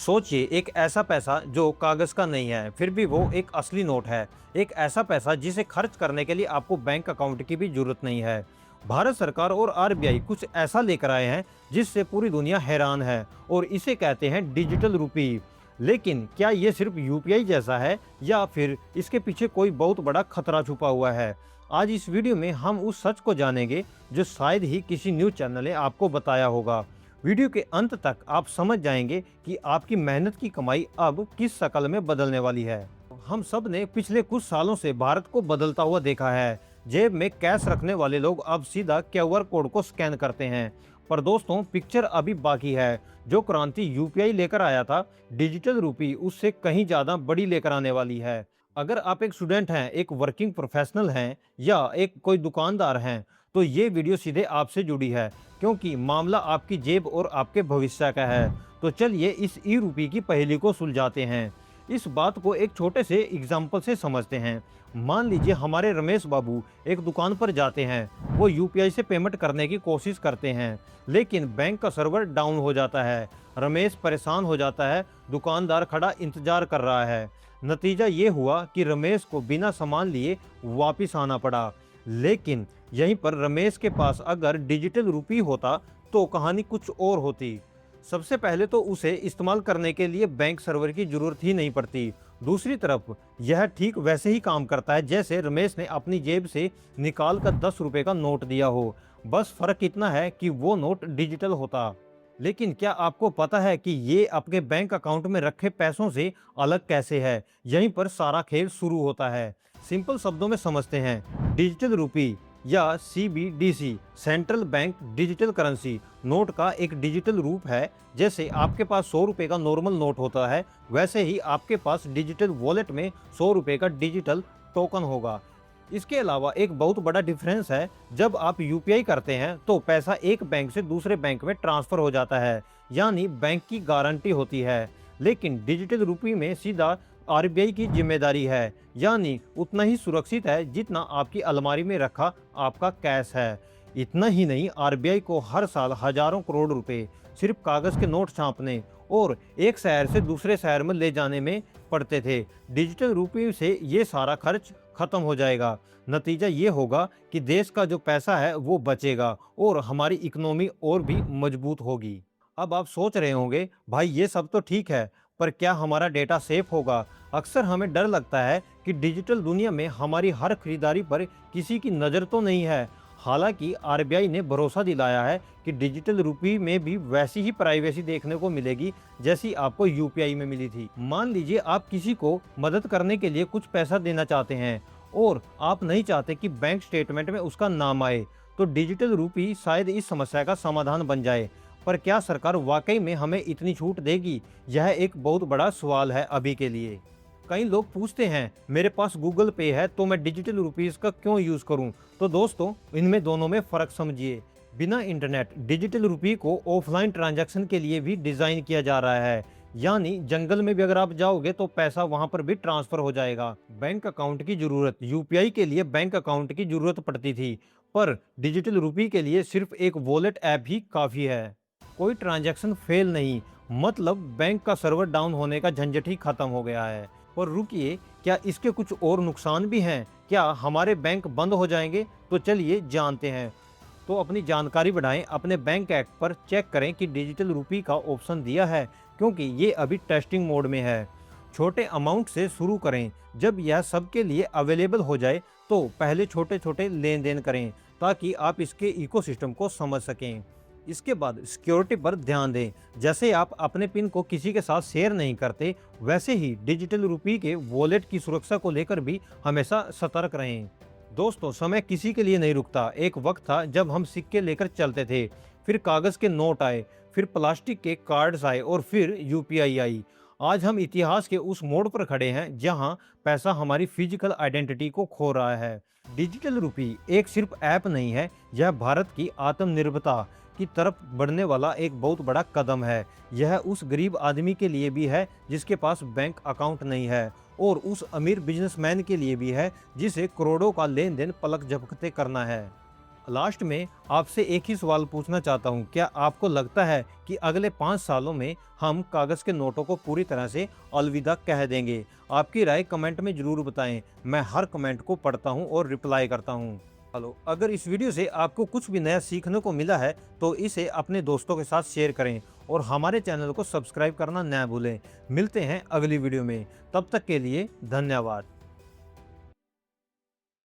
सोचिए, एक ऐसा पैसा जो कागज का नहीं है, फिर भी वो एक असली नोट है। एक ऐसा पैसा जिसे खर्च करने के लिए आपको बैंक अकाउंट की भी जरूरत नहीं है। भारत सरकार और आरबीआई कुछ ऐसा लेकर आए हैं जिससे पूरी दुनिया हैरान है, और इसे कहते हैं डिजिटल रुपी। लेकिन क्या ये सिर्फ यूपीआई जैसा है या फिर इसके पीछे कोई बहुत बड़ा खतरा छुपा हुआ है? आज इस वीडियो में हम उस सच को जानेंगे जो शायद ही किसी न्यूज चैनल ने आपको बताया होगा। वीडियो के अंत तक आप समझ जाएंगे कि आपकी मेहनत की कमाई अब किस शक्ल में बदलने वाली है। हम सब ने पिछले कुछ सालों से भारत को बदलता हुआ देखा है। जेब में कैश रखने वाले लोग अब सीधा क्यूआर कोड को स्कैन करते हैं। पर दोस्तों, पिक्चर अभी बाकी है। जो क्रांति यूपीआई लेकर आया था, डिजिटल रूपी उससे कहीं ज्यादा बड़ी लेकर आने वाली है। अगर आप एक स्टूडेंट हैं, एक वर्किंग प्रोफेशनल हैं या एक कोई दुकानदार हैं, तो ये वीडियो सीधे आपसे जुड़ी है, क्योंकि मामला आपकी जेब और आपके भविष्य का है। तो चलिए इस ई रूपी की पहेली को सुलझाते हैं। इस बात को एक छोटे से एग्जाम्पल से समझते हैं। मान लीजिए हमारे रमेश बाबू एक दुकान पर जाते हैं। वो यूपीआई से पेमेंट करने की कोशिश करते हैं, लेकिन बैंक का सर्वर डाउन हो जाता है। रमेश परेशान हो जाता है, दुकानदार खड़ा इंतजार कर रहा है। नतीजा ये हुआ कि रमेश को बिना सामान लिए वापिस आना पड़ा। लेकिन यहीं पर रमेश के पास अगर डिजिटल रुपी होता तो कहानी कुछ और होती। सबसे पहले तो उसे इस्तेमाल करने के लिए बैंक सर्वर की जरूरत ही नहीं पड़ती। दूसरी तरफ यह ठीक वैसे ही काम करता है जैसे रमेश ने अपनी जेब से निकाल कर 10 रुपए का नोट दिया हो। बस फर्क इतना है कि वो नोट डिजिटल होता। लेकिन क्या आपको पता है कि ये आपके बैंक अकाउंट में रखे पैसों से अलग कैसे है? यहीं पर सारा खेल शुरू होता है। सिंपल शब्दों में समझते हैं। डिजिटल रुपी या CBDC, central bank digital currency, note का एक डिजिटल रूप है। जैसे आपके पास 100 रुपए का नॉर्मल नोट होता है, वैसे ही आपके पास डिजिटल वॉलेट में 100 रुपए का डिजिटल टोकन होगा। इसके अलावा एक बहुत बड़ा डिफरेंस है। जब आप यूपीआई करते हैं तो पैसा एक बैंक से दूसरे बैंक में ट्रांसफर हो जाता है, यानी बैंक की गारंटी होती है। लेकिन डिजिटल रुपी में सीधा आरबीआई की जिम्मेदारी है, यानी उतना ही सुरक्षित है जितना आपकी अलमारी में रखा आपका कैश है। इतना ही नहीं, आरबीआई को हर साल हजारों करोड़ रुपए सिर्फ कागज के नोट छापने और एक शहर से दूसरे शहर में ले जाने में पड़ते थे। डिजिटल रुपये से ये सारा खर्च खत्म हो जाएगा। नतीजा ये होगा कि देश का जो पैसा है वो बचेगा और हमारी इकोनॉमी और भी मजबूत होगी। अब आप सोच रहे होंगे, भाई ये सब तो ठीक है, पर क्या हमारा डेटा सेफ होगा? अक्सर हमें डर लगता है कि डिजिटल दुनिया में हमारी हर खरीदारी पर किसी की नज़र तो नहीं है। हालांकि आरबीआई ने भरोसा दिलाया है कि डिजिटल रुपी में भी वैसी ही प्राइवेसी देखने को मिलेगी जैसी आपको यूपीआई में मिली थी। मान लीजिए आप किसी को मदद करने के लिए कुछ पैसा देना चाहते हैं और आप नहीं चाहते कि बैंक स्टेटमेंट में उसका नाम आए, तो डिजिटल रुपी शायद इस समस्या का समाधान बन जाए। पर क्या सरकार वाकई में हमें इतनी छूट देगी? यह एक बहुत बड़ा सवाल है अभी के लिए। कई लोग पूछते हैं, मेरे पास गूगल पे है तो मैं डिजिटल रुपीस का क्यों यूज करूं? तो दोस्तों, इनमें दोनों में फर्क समझिए। बिना इंटरनेट डिजिटल रुपी को ऑफलाइन ट्रांजैक्शन के लिए भी डिजाइन किया जा रहा है, यानी जंगल में भी अगर आप जाओगे तो पैसा वहां पर भी ट्रांसफर हो जाएगा। बैंक अकाउंट की जरूरत, यूपीआई के लिए बैंक अकाउंट की जरूरत पड़ती थी, पर डिजिटल रुपी के लिए सिर्फ एक वॉलेट ऐप ही काफी है। कोई ट्रांजैक्शन फेल नहीं, मतलब बैंक का सर्वर डाउन होने का झंझट ही खत्म हो गया है। और रुकिए, क्या इसके कुछ और नुकसान भी हैं? क्या हमारे बैंक बंद हो जाएंगे? तो चलिए जानते हैं। तो अपनी जानकारी बढ़ाएं, अपने बैंक ऐप पर चेक करें कि डिजिटल रुपी का ऑप्शन दिया है, क्योंकि ये अभी टेस्टिंग मोड में है। छोटे अमाउंट से शुरू करें। जब यह सबके लिए अवेलेबल हो जाए तो पहले छोटे छोटे लेन देन करें, ताकि आप इसके इकोसिस्टम को समझ सकें। इसके बाद सिक्योरिटी पर ध्यान दें। जैसे आप अपने पिन को किसी के साथ शेयर नहीं करते, वैसे ही डिजिटल रुपी के वॉलेट की सुरक्षा को लेकर भी हमेशा सतर्क रहें। दोस्तों, समय किसी के लिए नहीं रुकता। एक वक्त था जब हम सिक्के लेकर चलते थे, फिर कागज के नोट आए, फिर प्लास्टिक के कार्ड्स आए और फिर यूपीआई आई। आज हम इतिहास के उस मोड़ पर खड़े हैं जहां पैसा हमारी फिजिकल आइडेंटिटी को खो रहा है। डिजिटल रुपी एक सिर्फ ऐप नहीं है, यह भारत की आत्मनिर्भरता की तरफ बढ़ने वाला एक बहुत बड़ा कदम है। यह उस गरीब आदमी के लिए भी है जिसके पास बैंक अकाउंट नहीं है, और उस अमीर बिजनेसमैन के लिए भी है जिसे करोड़ों का लेन देन पलक झपकते करना है। लास्ट में आपसे एक ही सवाल पूछना चाहता हूँ, क्या आपको लगता है कि अगले 5 सालों में हम कागज़ के नोटों को पूरी तरह से अलविदा कह देंगे? आपकी राय कमेंट में ज़रूर बताएं। मैं हर कमेंट को पढ़ता हूँ और रिप्लाई करता हूँ। हेलो, अगर इस वीडियो से आपको कुछ भी नया सीखने को मिला है तो इसे अपने दोस्तों के साथ शेयर करें और हमारे चैनल को सब्सक्राइब करना न भूलें। मिलते हैं अगली वीडियो में, तब तक के लिए धन्यवाद।